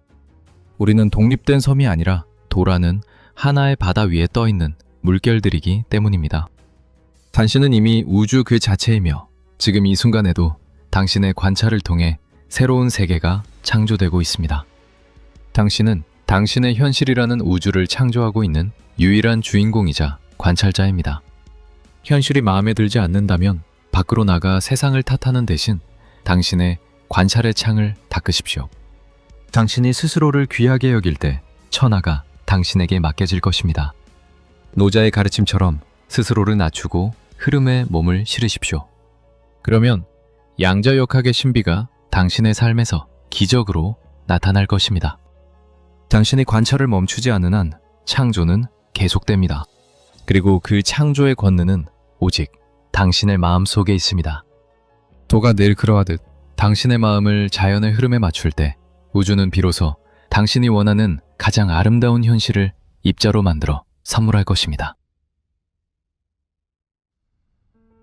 우리는 독립된 섬이 아니라 도라는 하나의 바다 위에 떠있는 물결들이기 때문입니다. 당신은 이미 우주 그 자체이며 지금 이 순간에도 당신의 관찰을 통해 새로운 세계가 창조되고 있습니다. 당신은 당신의 현실이라는 우주를 창조하고 있는 유일한 주인공이자 관찰자입니다. 현실이 마음에 들지 않는다면 밖으로 나가 세상을 탓하는 대신 당신의 관찰의 창을 닦으십시오. 당신이 스스로를 귀하게 여길 때 천하가 당신에게 맡겨질 것입니다. 노자의 가르침처럼 스스로를 낮추고 흐름에 몸을 실으십시오. 그러면 양자역학의 신비가 당신의 삶에서 기적으로 나타날 것입니다. 당신이 관찰을 멈추지 않는 한 창조는 계속됩니다. 그리고 그 창조의 권능은 오직 당신의 마음 속에 있습니다. 도가 늘 그러하듯 당신의 마음을 자연의 흐름에 맞출 때 우주는 비로소 당신이 원하는 가장 아름다운 현실을 입자로 만들어 선물할 것입니다.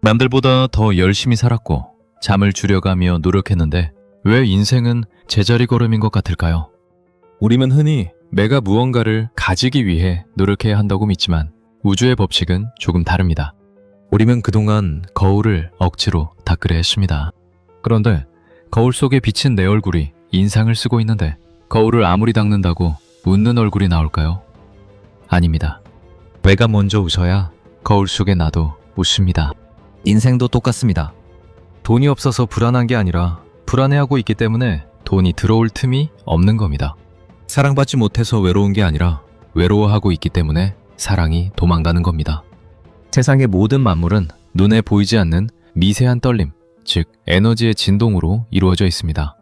남들보다 더 열심히 살았고 잠을 줄여가며 노력했는데 왜 인생은 제자리 걸음인 것 같을까요? 우리는 흔히 내가 무언가를 가지기 위해 노력해야 한다고 믿지만 우주의 법칙은 조금 다릅니다. 우리는 그동안 거울을 억지로 닦으려 했습니다. 그런데 거울 속에 비친 내 얼굴이 인상을 쓰고 있는데 거울을 아무리 닦는다고 웃는 얼굴이 나올까요? 아닙니다. 내가 먼저 웃어야 거울 속에 나도 웃습니다. 인생도 똑같습니다. 돈이 없어서 불안한 게 아니라 불안해하고 있기 때문에 돈이 들어올 틈이 없는 겁니다. 사랑받지 못해서 외로운 게 아니라 외로워하고 있기 때문에 사랑이 도망가는 겁니다. 세상의 모든 만물은 눈에 보이지 않는 미세한 떨림, 즉 에너지의 진동으로 이루어져 있습니다.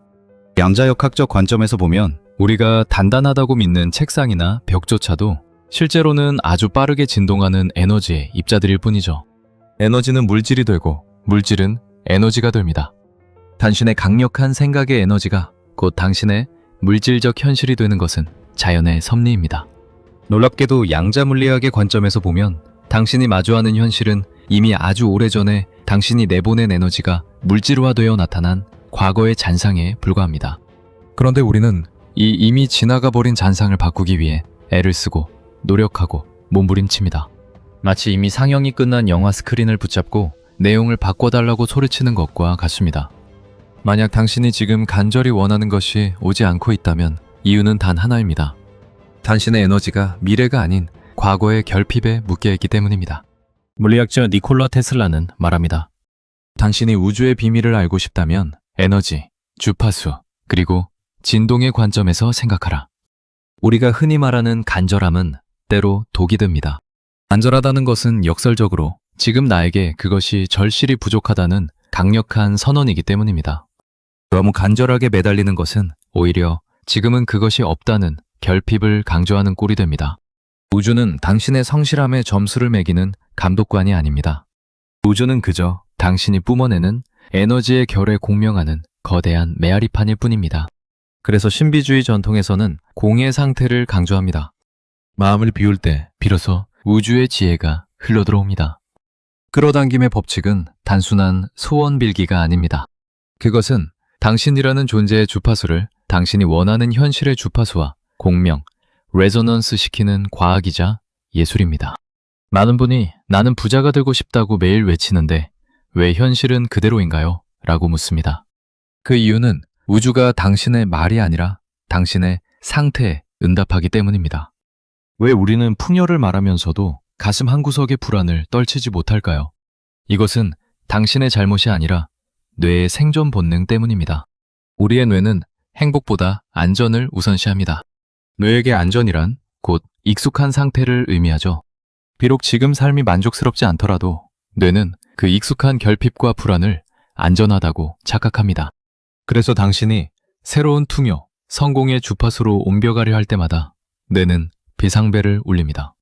양자역학적 관점에서 보면 우리가 단단하다고 믿는 책상이나 벽조차도 실제로는 아주 빠르게 진동하는 에너지의 입자들일 뿐이죠. 에너지는 물질이 되고 물질은 에너지가 됩니다. 당신의 강력한 생각의 에너지가 곧 당신의 물질적 현실이 되는 것은 자연의 섭리입니다. 놀랍게도 양자물리학의 관점에서 보면 당신이 마주하는 현실은 이미 아주 오래전에 당신이 내보낸 에너지가 물질화되어 나타난 과거의 잔상에 불과합니다. 그런데 우리는 이 이미 지나가 버린 잔상을 바꾸기 위해 애를 쓰고 노력하고 몸부림칩니다. 마치 이미 상영이 끝난 영화 스크린을 붙잡고 내용을 바꿔달라고 소리치는 것과 같습니다. 만약 당신이 지금 간절히 원하는 것이 오지 않고 있다면 이유는 단 하나입니다. 당신의 에너지가 미래가 아닌 과거의 결핍에 묶여있기 때문입니다. 물리학자 니콜라 테슬라는 말합니다. 당신이 우주의 비밀을 알고 싶다면 에너지, 주파수, 그리고 진동의 관점에서 생각하라. 우리가 흔히 말하는 간절함은 때로 독이 됩니다. 간절하다는 것은 역설적으로 지금 나에게 그것이 절실히 부족하다는 강력한 선언이기 때문입니다. 너무 간절하게 매달리는 것은 오히려 지금은 그것이 없다는 결핍을 강조하는 꼴이 됩니다. 우주는 당신의 성실함에 점수를 매기는 감독관이 아닙니다. 우주는 그저 당신이 뿜어내는 에너지의 결에 공명하는 거대한 메아리판일 뿐입니다. 그래서 신비주의 전통에서는 공의 상태를 강조합니다. 마음을 비울 때 비로소 우주의 지혜가 흘러들어옵니다. 끌어당김의 법칙은 단순한 소원 빌기가 아닙니다. 그것은 당신이라는 존재의 주파수를 당신이 원하는 현실의 주파수와 공명, 레조넌스 시키는 과학이자 예술입니다. 많은 분이 나는 부자가 되고 싶다고 매일 외치는데 왜 현실은 그대로인가요? 라고 묻습니다. 그 이유는 우주가 당신의 말이 아니라 당신의 상태에 응답하기 때문입니다. 왜 우리는 풍요를 말하면서도 가슴 한구석의 불안을 떨치지 못할까요? 이것은 당신의 잘못이 아니라 뇌의 생존 본능 때문입니다. 우리의 뇌는 행복보다 안전을 우선시합니다. 뇌에게 안전이란 곧 익숙한 상태를 의미하죠. 비록 지금 삶이 만족스럽지 않더라도 뇌는 그 익숙한 결핍과 불안을 안전하다고 착각합니다. 그래서 당신이 새로운 풍요, 성공의 주파수로 옮겨가려 할 때마다 뇌는 비상벨을 울립니다.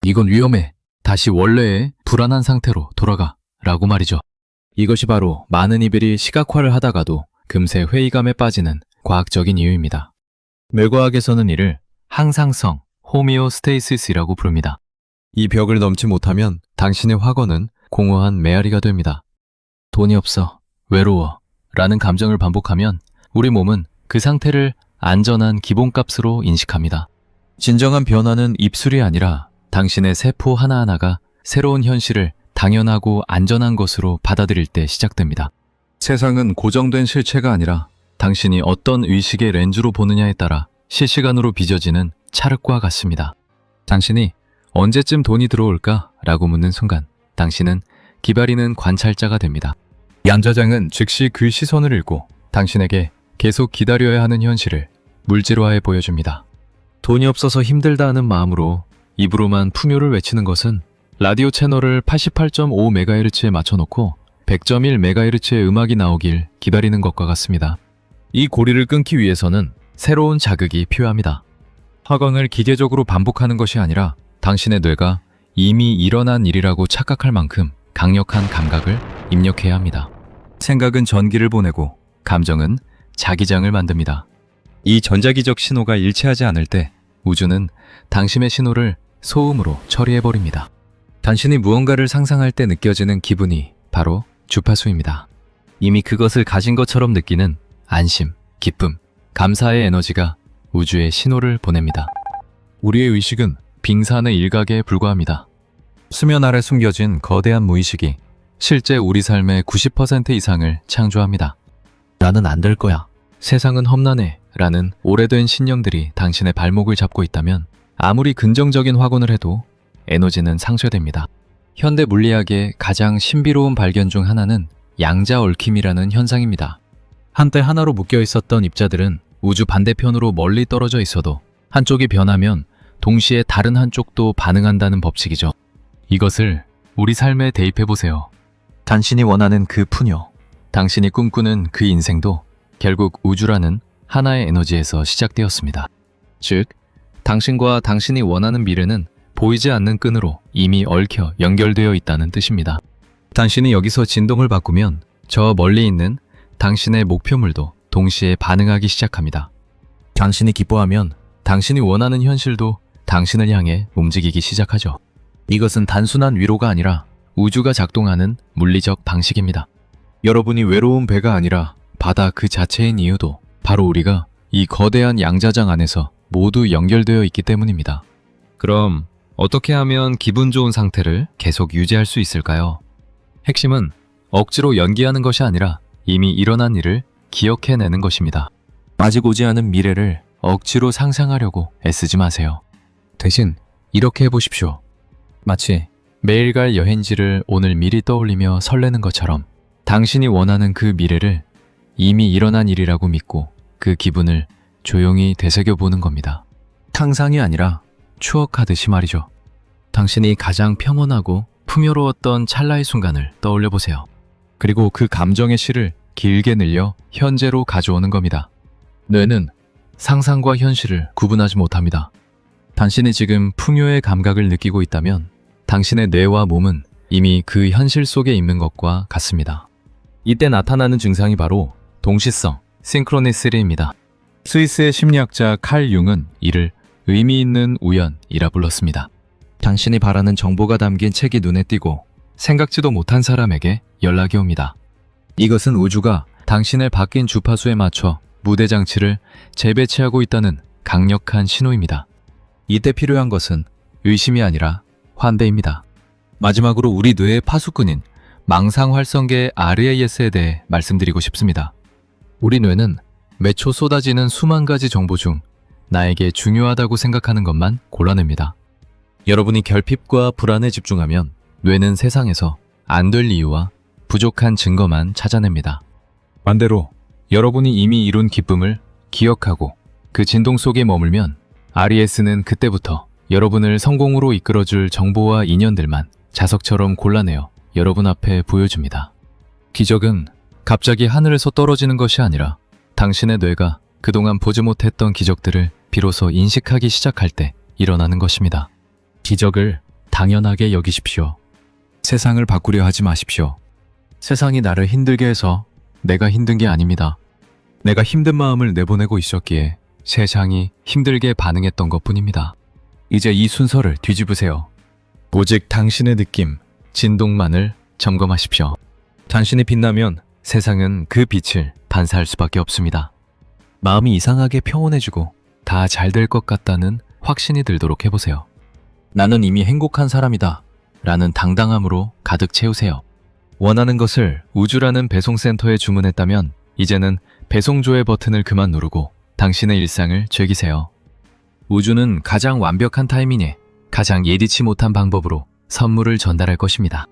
이건 위험해. 다시 원래의 불안한 상태로 돌아가. 라고 말이죠. 이것이 바로 많은 이들이 시각화를 하다가도 금세 회의감에 빠지는 과학적인 이유입니다. 뇌과학에서는 이를 항상성, 호미오스테이시스라고 부릅니다. 이 벽을 넘지 못하면 당신의 확언은 공허한 메아리가 됩니다. 돈이 없어, 외로워 라는 감정을 반복하면 우리 몸은 그 상태를 안전한 기본값으로 인식합니다. 진정한 변화는 입술이 아니라 당신의 세포 하나하나가 새로운 현실을 당연하고 안전한 것으로 받아들일 때 시작됩니다. 세상은 고정된 실체가 아니라 당신이 어떤 의식의 렌즈로 보느냐에 따라 실시간으로 빚어지는 찰흙과 같습니다. 당신이 언제쯤 돈이 들어올까? 라고 묻는 순간 당신은 기다리는 관찰자가 됩니다. 양자장은 즉시 그 시선을 읽고 당신에게 계속 기다려야 하는 현실을 물질화해 보여줍니다. 돈이 없어서 힘들다 하는 마음으로 입으로만 풍요를 외치는 것은 라디오 채널을 88.5MHz에 맞춰놓고 100.1MHz의 음악이 나오길 기다리는 것과 같습니다. 이 고리를 끊기 위해서는 새로운 자극이 필요합니다. 허광을 기계적으로 반복하는 것이 아니라 당신의 뇌가 이미 일어난 일이라고 착각할 만큼 강력한 감각을 입력해야 합니다. 생각은 전기를 보내고 감정은 자기장을 만듭니다. 이 전자기적 신호가 일치하지 않을 때 우주는 당신의 신호를 소음으로 처리해버립니다. 당신이 무언가를 상상할 때 느껴지는 기분이 바로 주파수입니다. 이미 그것을 가진 것처럼 느끼는 안심, 기쁨, 감사의 에너지가 우주에 신호를 보냅니다. 우리의 의식은 빙산의 일각에 불과합니다. 수면 아래 숨겨진 거대한 무의식이 실제 우리 삶의 90% 이상을 창조합니다. 나는 안 될 거야. 세상은 험난해. 라는 오래된 신념들이 당신의 발목을 잡고 있다면 아무리 긍정적인 확언을 해도 에너지는 상쇄됩니다. 현대 물리학의 가장 신비로운 발견 중 하나는 양자 얽힘이라는 현상입니다. 한때 하나로 묶여 있었던 입자들은 우주 반대편으로 멀리 떨어져 있어도 한쪽이 변하면 동시에 다른 한쪽도 반응한다는 법칙이죠. 이것을 우리 삶에 대입해보세요. 당신이 원하는 그 풍요, 당신이 꿈꾸는 그 인생도 결국 우주라는 하나의 에너지에서 시작되었습니다. 즉, 당신과 당신이 원하는 미래는 보이지 않는 끈으로 이미 얽혀 연결되어 있다는 뜻입니다. 당신이 여기서 진동을 바꾸면 저 멀리 있는 당신의 목표물도 동시에 반응하기 시작합니다. 당신이 기뻐하면 당신이 원하는 현실도 당신을 향해 움직이기 시작하죠. 이것은 단순한 위로가 아니라 우주가 작동하는 물리적 방식입니다. 여러분이 외로운 배가 아니라 바다 그 자체인 이유도 바로 우리가 이 거대한 양자장 안에서 모두 연결되어 있기 때문입니다. 그럼 어떻게 하면 기분 좋은 상태를 계속 유지할 수 있을까요? 핵심은 억지로 연기하는 것이 아니라 이미 일어난 일을 기억해내는 것입니다. 아직 오지 않은 미래를 억지로 상상하려고 애쓰지 마세요. 대신 이렇게 해보십시오. 마치 매일 갈 여행지를 오늘 미리 떠올리며 설레는 것처럼 당신이 원하는 그 미래를 이미 일어난 일이라고 믿고 그 기분을 조용히 되새겨보는 겁니다. 상상이 아니라 추억하듯이 말이죠. 당신이 가장 평온하고 풍요로웠던 찰나의 순간을 떠올려보세요. 그리고 그 감정의 실을 길게 늘려 현재로 가져오는 겁니다. 뇌는 상상과 현실을 구분하지 못합니다. 당신이 지금 풍요의 감각을 느끼고 있다면 당신의 뇌와 몸은 이미 그 현실 속에 있는 것과 같습니다. 이때 나타나는 증상이 바로 동시성, 싱크로니시티입니다. 스위스의 심리학자 칼 융은 이를 의미 있는 우연이라 불렀습니다. 당신이 바라는 정보가 담긴 책이 눈에 띄고 생각지도 못한 사람에게 연락이 옵니다. 이것은 우주가 당신의 바뀐 주파수에 맞춰 무대 장치를 재배치하고 있다는 강력한 신호입니다. 이때 필요한 것은 의심이 아니라 환대입니다. 마지막으로 우리 뇌의 파수꾼인 망상활성계 RAS에 대해 말씀드리고 싶습니다. 우리 뇌는 매초 쏟아지는 수만 가지 정보 중 나에게 중요하다고 생각하는 것만 골라냅니다. 여러분이 결핍과 불안에 집중하면 뇌는 세상에서 안 될 이유와 부족한 증거만 찾아냅니다. 반대로 여러분이 이미 이룬 기쁨을 기억하고 그 진동 속에 머물면 RES는 그때부터 여러분을 성공으로 이끌어줄 정보와 인연들만 자석처럼 골라내어 여러분 앞에 보여줍니다. 기적은 갑자기 하늘에서 떨어지는 것이 아니라 당신의 뇌가 그동안 보지 못했던 기적들을 비로소 인식하기 시작할 때 일어나는 것입니다. 기적을 당연하게 여기십시오. 세상을 바꾸려 하지 마십시오. 세상이 나를 힘들게 해서 내가 힘든 게 아닙니다. 내가 힘든 마음을 내보내고 있었기에 세상이 힘들게 반응했던 것뿐입니다. 이제 이 순서를 뒤집으세요. 오직 당신의 느낌, 진동만을 점검하십시오. 당신이 빛나면 세상은 그 빛을 반사할 수밖에 없습니다. 마음이 이상하게 평온해지고 다 잘 될 것 같다는 확신이 들도록 해보세요. 나는 이미 행복한 사람이다 라는 당당함으로 가득 채우세요. 원하는 것을 우주라는 배송센터에 주문했다면 이제는 배송조회 버튼을 그만 누르고 당신의 일상을 즐기세요. 우주는 가장 완벽한 타이밍에 가장 예기치 못한 방법으로 선물을 전달할 것입니다.